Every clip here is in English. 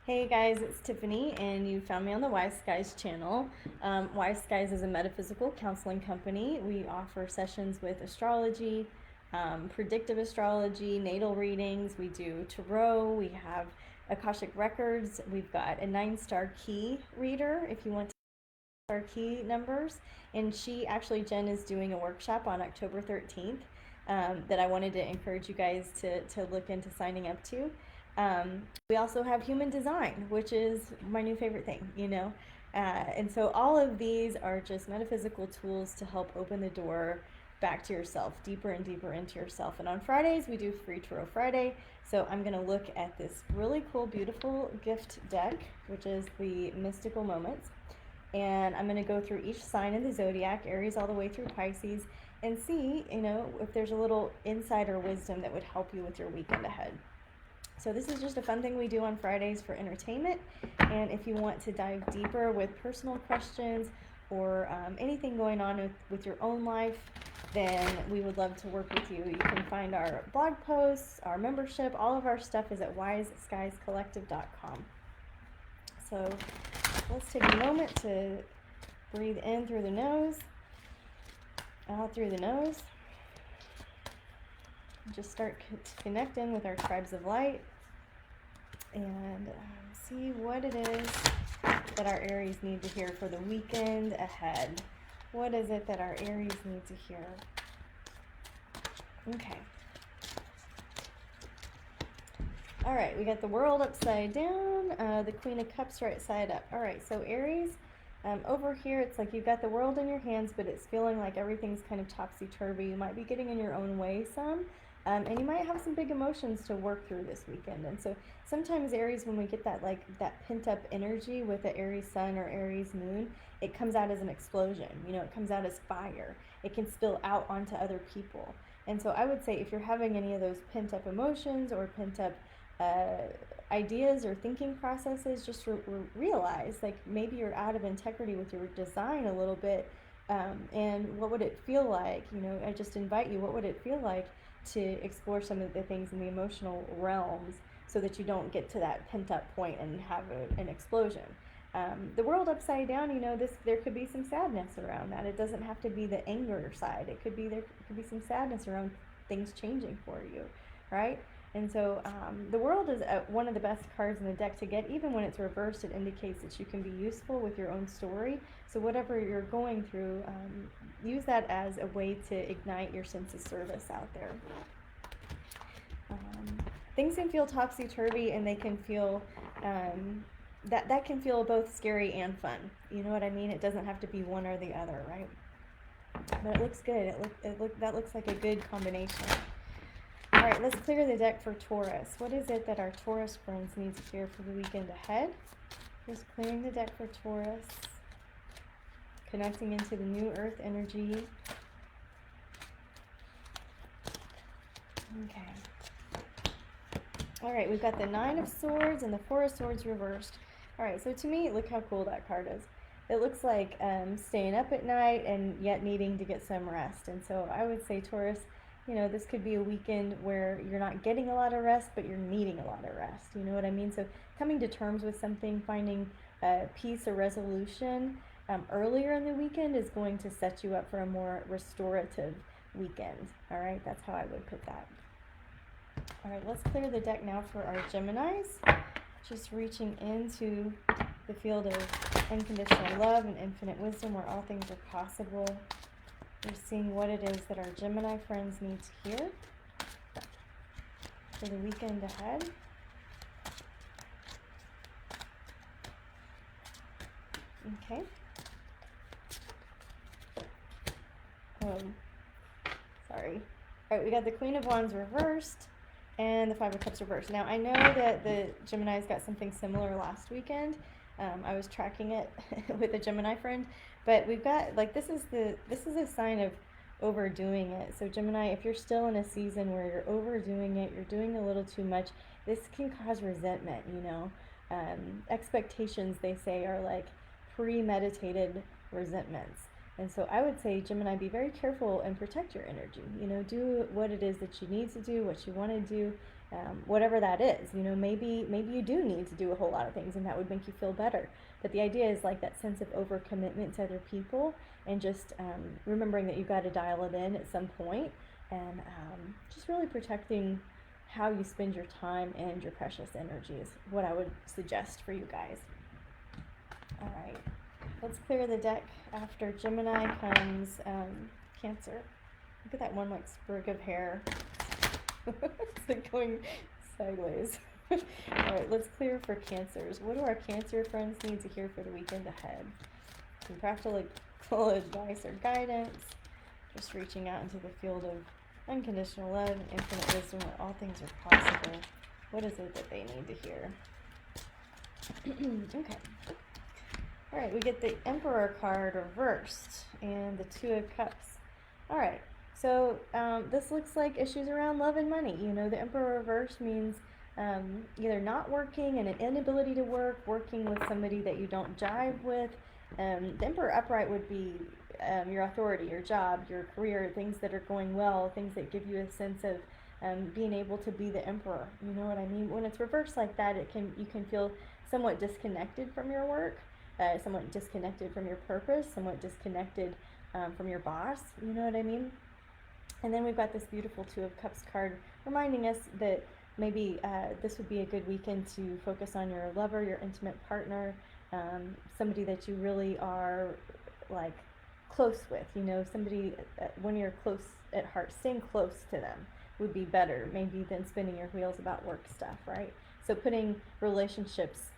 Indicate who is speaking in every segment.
Speaker 1: Hey guys, it's Tiffany, and you found me on the Wise Skies channel. Wise Skies is a metaphysical counseling company. We offer sessions with astrology, predictive astrology, natal readings. We do tarot. We have Akashic records. We've got a 9-star key reader if you want our key numbers. And Jen is doing a workshop on October 13th that I wanted to encourage you guys to look into signing up to. We also have human design, which is my new favorite thing. And so all of these are just metaphysical tools to help open the door back to yourself, deeper and deeper into yourself. And on Fridays, we do Free Tarot Friday. So I'm going to look at this really cool, beautiful gift deck, which is the Mystical Moments. And I'm going to go through each sign in the zodiac, Aries all the way through Pisces, and see, if there's a little insider wisdom that would help you with your weekend ahead. So this is just a fun thing we do on Fridays for entertainment. And if you want to dive deeper with personal questions or anything going on with your own life, then we would love to work with you. You can find our blog posts, our membership, all of our stuff is at wiseskiescollective.com. So let's take a moment to breathe in through the nose, out through the nose. Just start connecting with our tribes of light and see what it is that our Aries need to hear for the weekend ahead. What is it that our Aries need to hear? Okay. All right, we got the World upside down, the Queen of Cups right side up. All right, so Aries, over here, it's like you've got the world in your hands, but it's feeling like everything's kind of topsy-turvy. You might be getting in your own way some. And you might have some big emotions to work through this weekend. And so sometimes Aries, when we get that pent up energy with the Aries sun or Aries moon, it comes out as an explosion. It comes out as fire. It can spill out onto other people. And so I would say if you're having any of those pent up emotions or pent up ideas or thinking processes, just realize maybe you're out of integrity with your design a little bit. And what would it feel like? I just invite you, what would it feel like to explore some of the things in the emotional realms so that you don't get to that pent up point and have an explosion. The World upside down, there could be some sadness around that. It doesn't have to be the anger side. There could be some sadness around things changing for you, right? And so the World is one of the best cards in the deck to get. Even when it's reversed, it indicates that you can be useful with your own story. So whatever you're going through, use that as a way to ignite your sense of service out there. Things can feel topsy-turvy, and they can feel, that can feel both scary and fun. You know what I mean? It doesn't have to be one or the other, right? But it looks good. That looks like a good combination. All right, let's clear the deck for Taurus. What is it that our Taurus friends need to hear for the weekend ahead? Just clearing the deck for Taurus. Connecting into the new earth energy. Okay. All right, we've got the 9 of Swords and the 4 of Swords reversed. All right, so to me, look how cool that card is. It looks like staying up at night and yet needing to get some rest. And so I would say, Taurus, this could be a weekend where you're not getting a lot of rest, but you're needing a lot of rest. You know what I mean? So coming to terms with something, finding peace or resolution earlier in the weekend is going to set you up for a more restorative weekend. All right, that's how I would put that. All right, let's clear the deck now for our Geminis. Just reaching into the field of unconditional love and infinite wisdom where all things are possible. We're seeing what it is that our Gemini friends need to hear for the weekend ahead. Okay. Sorry. All right, we got the Queen of Wands reversed and the 5 of Cups reversed. Now, I know that the Geminis got something similar last weekend. I was tracking it with a Gemini friend, but we've got, this is a sign of overdoing it. So Gemini, if you're still in a season where you're overdoing it, you're doing a little too much, this can cause resentment, Expectations, they say, are like premeditated resentments. And so I would say, Gemini, be very careful and protect your energy. Do what it is that you need to do, what you want to do, whatever that is. Maybe you do need to do a whole lot of things, and that would make you feel better. But the idea is like that sense of overcommitment to other people, and just remembering that you've got to dial it in at some point, and just really protecting how you spend your time and your precious energy is what I would suggest for you guys. All right, let's clear the deck. After Gemini comes Cancer. Look at that one like sprig of hair. It's like going sideways. All right, let's clear for Cancers. What do our Cancer friends need to hear for the weekend ahead? Some practical advice or guidance. Just reaching out into the field of unconditional love and infinite wisdom where all things are possible. What is it that they need to hear? Okay. All right, we get the Emperor card reversed and the Two of Cups. All right, so this looks like issues around love and money. The Emperor reverse means either not working and an inability to work, working with somebody that you don't jive with. The Emperor upright would be your authority, your job, your career, things that are going well, things that give you a sense of being able to be the Emperor. You know what I mean? When it's reversed like that, you can feel somewhat disconnected from your work, somewhat disconnected from your purpose, somewhat disconnected from your boss. You know what I mean? And then we've got this beautiful Two of Cups card reminding us that maybe this would be a good weekend to focus on your lover, your intimate partner, somebody that you really are like close with. Somebody when you're close at heart, staying close to them would be better maybe than spinning your wheels about work stuff, right? So putting relationships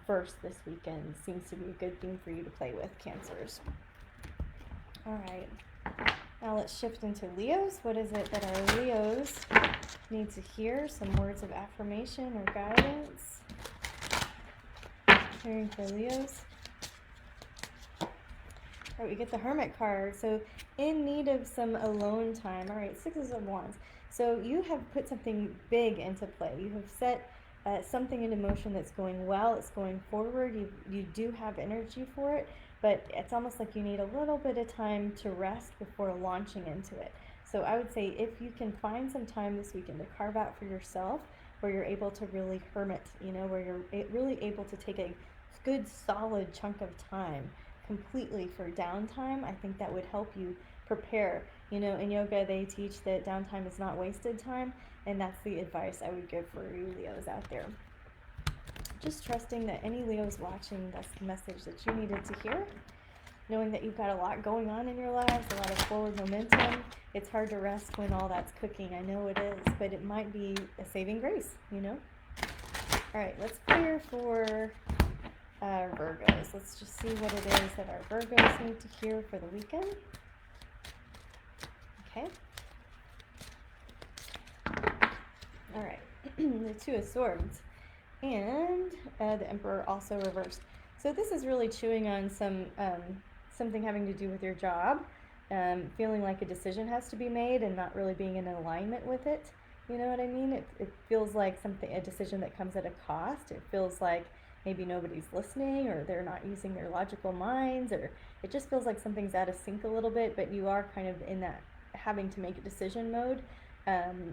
Speaker 1: first this weekend seems to be a good thing for you to play with, Cancers. All right, now let's shift into Leos. What is it that our Leos need to hear? Some words of affirmation or guidance. Hearing for Leos. All right, we get the Hermit card. So in need of some alone time. All right, Sixes of Wands. So you have put something big into play. You have set something into motion that's going well. It's going forward. You do have energy for it, but it's almost like you need a little bit of time to rest before launching into it. So I would say if you can find some time this weekend to carve out for yourself where you're able to really hermit, where you're really able to take a good solid chunk of time completely for downtime, I think that would help you prepare. In yoga they teach that downtime is not wasted time, and that's the advice I would give for you Leos out there. Just trusting that any Leos watching, that's the message that you needed to hear. Knowing that you've got a lot going on in your lives, a lot of forward momentum. It's hard to rest when all that's cooking. I know it is, but it might be a saving grace, All right, let's clear for Virgos. Let's just see what it is that our Virgos need to hear for the weekend. Okay. All right, the Two of Swords and the Emperor also reversed. So this is really chewing on something having to do with your job, feeling like a decision has to be made and not really being in alignment with it. You know what I mean? It feels like a decision that comes at a cost. It feels like maybe nobody's listening, or they're not using their logical minds, or it just feels like something's out of sync a little bit, but you are kind of in that having to make a decision mode.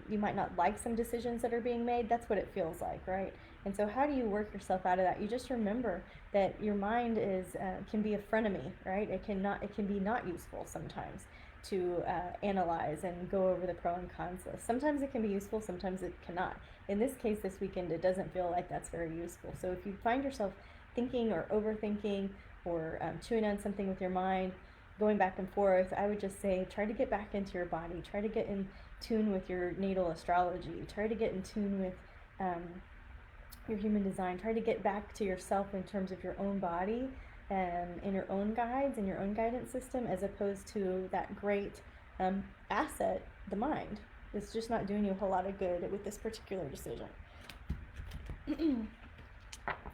Speaker 1: You might not like some decisions that are being made. That's what it feels like, right? And so how do you work yourself out of that? You just remember that your mind can be a frenemy, right? It can be not useful sometimes to analyze and go over the pro and cons list. Sometimes it can be useful, sometimes it cannot. In this case, this weekend, it doesn't feel like that's very useful. So if you find yourself thinking or overthinking or chewing on something with your mind, going back and forth, I would just say try to get back into your body. Try to get in tune with your natal astrology. Try to get in tune with your human design. Try to get back to yourself in terms of your own body and your own guides and your own guidance system, as opposed to that great asset, the mind. It's just not doing you a whole lot of good with this particular decision.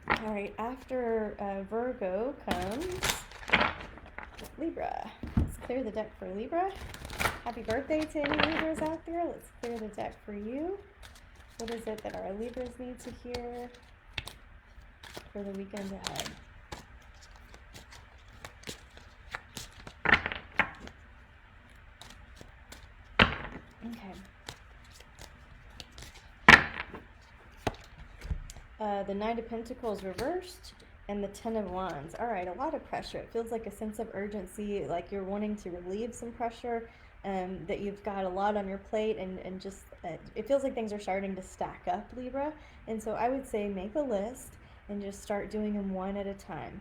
Speaker 1: All right, after Virgo comes Libra. Let's clear the deck for Libra. Happy birthday to any Libras out there. Let's clear the deck for you. What is it that our Libras need to hear for the weekend ahead? Okay. The Knight of Pentacles reversed, and the Ten of Wands. All right, a lot of pressure. It feels like a sense of urgency, like you're wanting to relieve some pressure, that you've got a lot on your plate, and just it feels like things are starting to stack up, Libra. And so I would say make a list and just start doing them one at a time.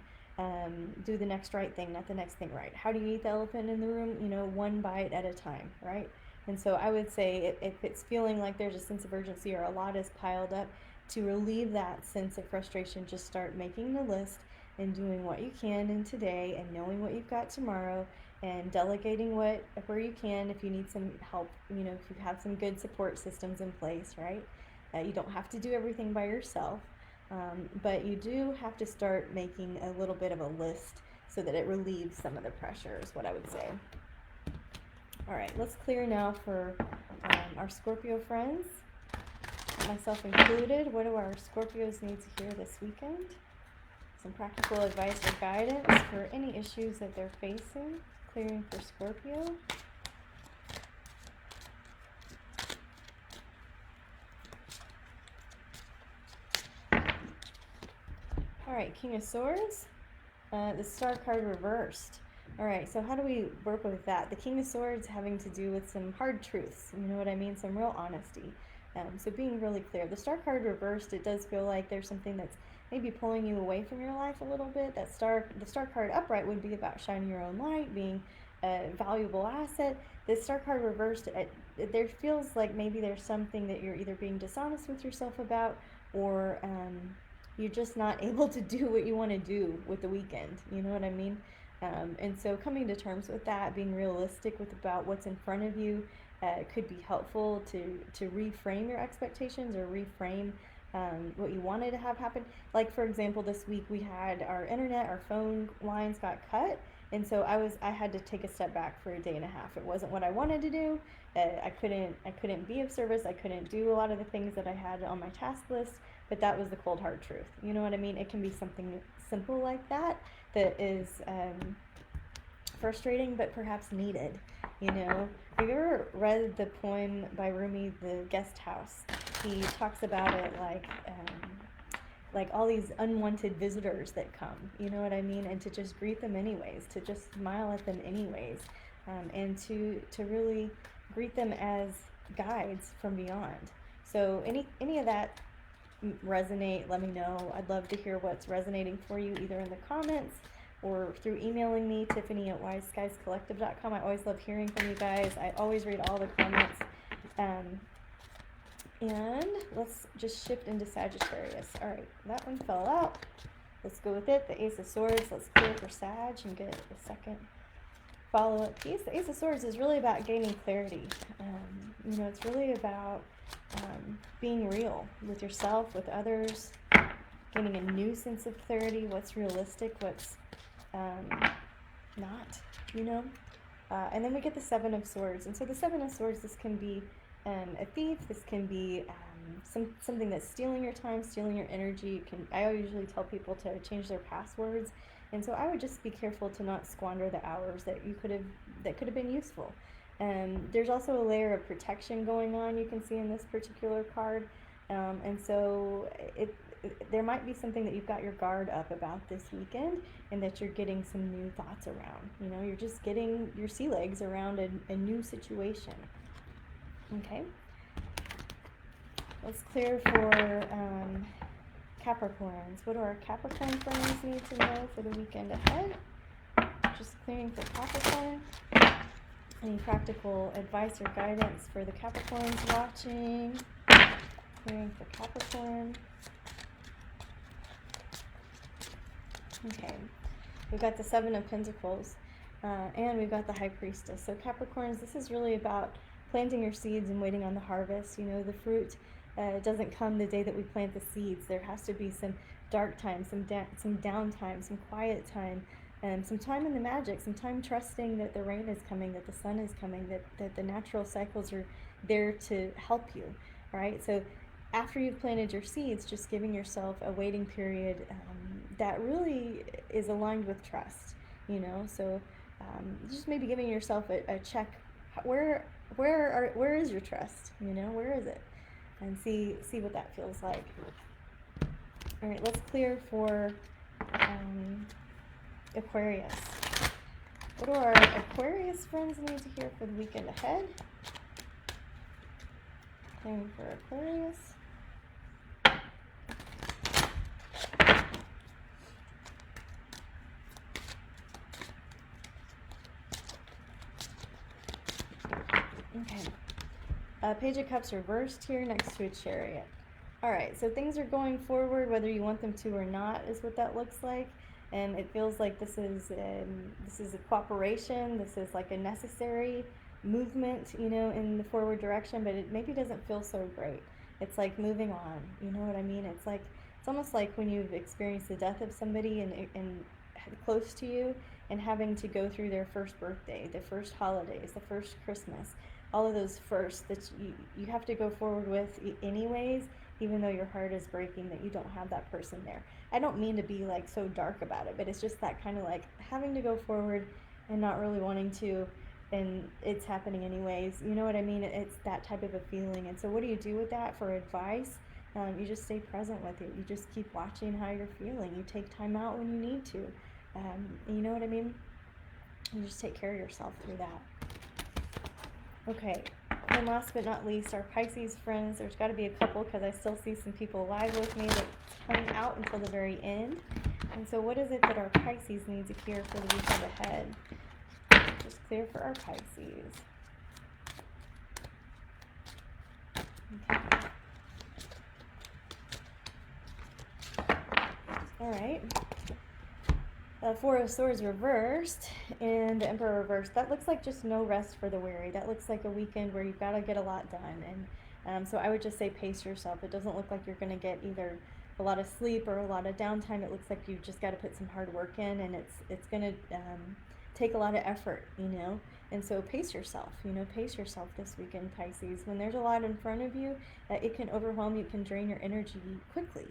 Speaker 1: Do the next right thing, not the next thing right. How do you eat the elephant in the room? You know, one bite at a time, right? And so I would say if it's feeling like there's a sense of urgency or a lot is piled up, to relieve that sense of frustration, just start making the list and doing what you can in today and knowing what you've got tomorrow and delegating where you can if you need some help, you know, if you have some good support systems in place, right? You don't have to do everything by yourself, but you do have to start making a little bit of a list so that it relieves some of the pressure is what I would say. All right, let's clear now for our Scorpio friends, myself included. What do our Scorpios need to hear this weekend? Some practical advice or guidance for any issues that they're facing. Clearing for Scorpio. All right, King of Swords. The Star card reversed. All right, so how do we work with that? The King of Swords having to do with some hard truths, you know what I mean? Some real honesty. So being really clear. The Star card reversed, it does feel like there's something that's maybe pulling you away from your life a little bit. The Star card upright would be about shining your own light, being a valuable asset. The Star card reversed, there feels like maybe there's something that you're either being dishonest with yourself about, or you're just not able to do what you want to do with the weekend. You know what I mean? And so coming to terms with that, being realistic with about what's in front of you, could be helpful to reframe your expectations or reframe what you wanted to have happen. Like, for example, this week we had our phone lines got cut, and so I had to take a step back for a day and a half. It wasn't what I wanted to do. I couldn't be of service. I couldn't do a lot of the things that I had on my task list, but that was the cold hard truth. You know what I mean? It can be something simple like that is frustrating, but perhaps needed. You know, have you ever read the poem by Rumi, The Guest House? He talks about it like all these unwanted visitors that come, you know what I mean? And to just greet them anyways, to just smile at them anyways, and to really greet them as guides from beyond. So any of that resonate, let me know. I'd love to hear what's resonating for you, either in the comments or through emailing me, Tiffany@wiseskiescollective.com. I always love hearing from you guys. I always read all the comments. And let's just shift into Sagittarius. All right, that one fell out. Let's go with it. The Ace of Swords. Let's clear for Sag and get a second follow-up piece. The Ace of Swords is really about gaining clarity. You know, it's really about being real with yourself, with others, gaining a new sense of clarity, what's realistic, what's not, you know. And then we get the Seven of Swords. And so the Seven of Swords, this can be a thief, this can be something that's stealing your time, stealing your energy. I usually tell people to change their passwords. And so I would just be careful to not squander the hours that could have been useful. There's also a layer of protection going on, you can see in this particular card. And so there might be something that you've got your guard up about this weekend, and that you're getting some new thoughts around. You know, you're just getting your sea legs around a new situation. Okay. Let's clear for Capricorns. What do our Capricorn friends need to know for the weekend ahead? Just clearing for Capricorn. Any practical advice or guidance for the Capricorns watching? Clearing for Capricorn. Okay, we've got the Seven of Pentacles, and we've got the High Priestess. So Capricorns, this is really about planting your seeds and waiting on the harvest. You know, the fruit doesn't come the day that we plant the seeds. There has to be some dark time, some downtime, some quiet time, some time in the magic, some time trusting that the rain is coming, that the sun is coming, that the natural cycles are there to help you, right? So after you've planted your seeds, just giving yourself a waiting period that really is aligned with trust, you know. So just maybe giving yourself a check. Where is your trust? You know, where is it? And see what that feels like. All right, let's clear for Aquarius. What do our Aquarius friends need to hear for the weekend ahead? Clearing for Aquarius. Okay. Page of Cups reversed here next to a Chariot. All right, so things are going forward, whether you want them to or not, is what that looks like. And it feels like this is a cooperation. This is like a necessary movement, you know, in the forward direction. But it maybe doesn't feel so great. It's like moving on. You know what I mean? It's almost like when you've experienced the death of somebody and close to you, and having to go through their first birthday, the first holidays, the first Christmas, all of those firsts that you have to go forward with anyways, even though your heart is breaking that you don't have that person there. I don't mean to be like so dark about it, but it's just that kind of like having to go forward and not really wanting to, and it's happening anyways. You know what I mean? It's that type of a feeling. And so what do you do with that for advice? You just stay present with it. You just keep watching how you're feeling. You take time out when you need to. You know what I mean? You just take care of yourself through that. Okay, and last but not least, our Pisces friends. There's got to be a couple because I still see some people live with me that hung out until the very end. And so what is it that our Pisces need to hear for the weekend ahead? Just clear for our Pisces. Okay. All right. Four of Swords reversed and the Emperor reversed. That looks like just no rest for the weary. That looks like a weekend where you've got to get a lot done. And so I would just say pace yourself. It doesn't look like you're going to get either a lot of sleep or a lot of downtime. It looks like you've just got to put some hard work in, and it's going to take a lot of effort, you know. And so pace yourself, you know, pace yourself this weekend, Pisces. When there's a lot in front of you, it can overwhelm you, it can drain your energy quickly.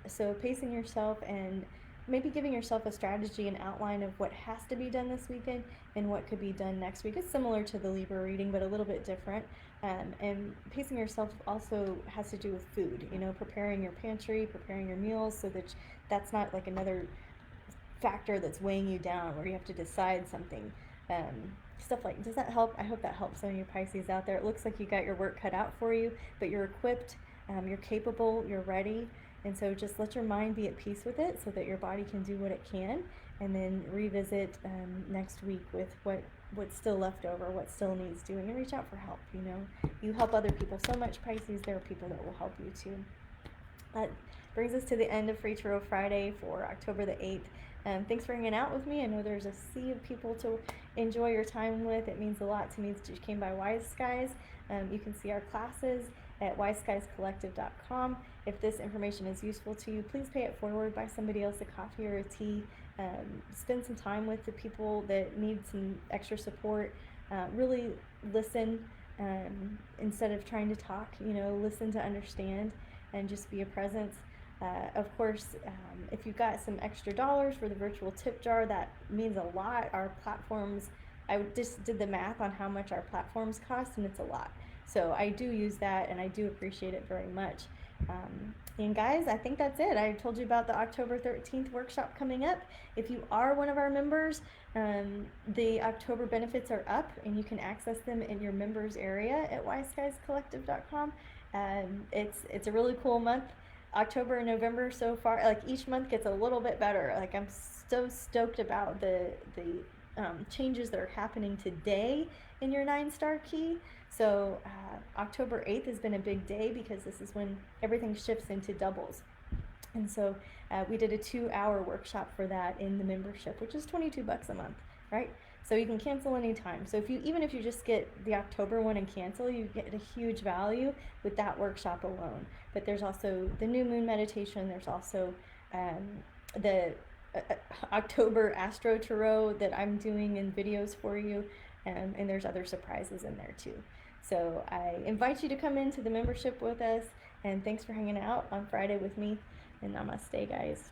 Speaker 1: So pacing yourself and maybe giving yourself a strategy and outline of what has to be done this weekend and what could be done next week. It's similar to the Libra reading, but a little bit different. And pacing yourself also has to do with food, you know, preparing your pantry, preparing your meals, so that that's not like another factor that's weighing you down where you have to decide something. Stuff like, does that help? I hope that helps some of you Pisces out there. It looks like you got your work cut out for you, but you're equipped, you're capable, you're ready. And so just let your mind be at peace with it so that your body can do what it can, and then revisit next week with what's still left over, what still needs doing, and reach out for help. You know, you help other people so much, Pisces. There are people that will help you too. That brings us to the end of Free Tarot Friday for October the 8th. Thanks for hanging out with me. I know there's a sea of people to enjoy your time with. It means a lot to me that you came by Wise Skies. You can see our classes at wiseskiescollective.com. If this information is useful to you, please pay it forward, buy somebody else a coffee or a tea. Spend some time with the people that need some extra support. Really listen instead of trying to talk. You know, listen to understand and just be a presence. Of course, if you've got some extra dollars for the virtual tip jar, that means a lot. Our platforms, I just did the math on how much our platforms cost, and it's a lot. So I do use that, and I do appreciate it very much. And guys, I think that's it. I told you about the October 13th workshop coming up. If you are one of our members, the October benefits are up, and you can access them in your members area at wiseskiescollective.com. It's a really cool month. October and November so far, like each month gets a little bit better. Like I'm so stoked about the changes that are happening today in your 9-star key. So October 8th has been a big day because this is when everything shifts into doubles. And so we did a 2-hour workshop for that in the membership, which is $22 a month, right? So you can cancel anytime. So even if you just get the October one and cancel, you get a huge value with that workshop alone. But there's also the new moon meditation. There's also the October Astro Tarot that I'm doing in videos for you. And there's other surprises in there too. So I invite you to come into the membership with us. And thanks for hanging out on Friday with me. And namaste, guys.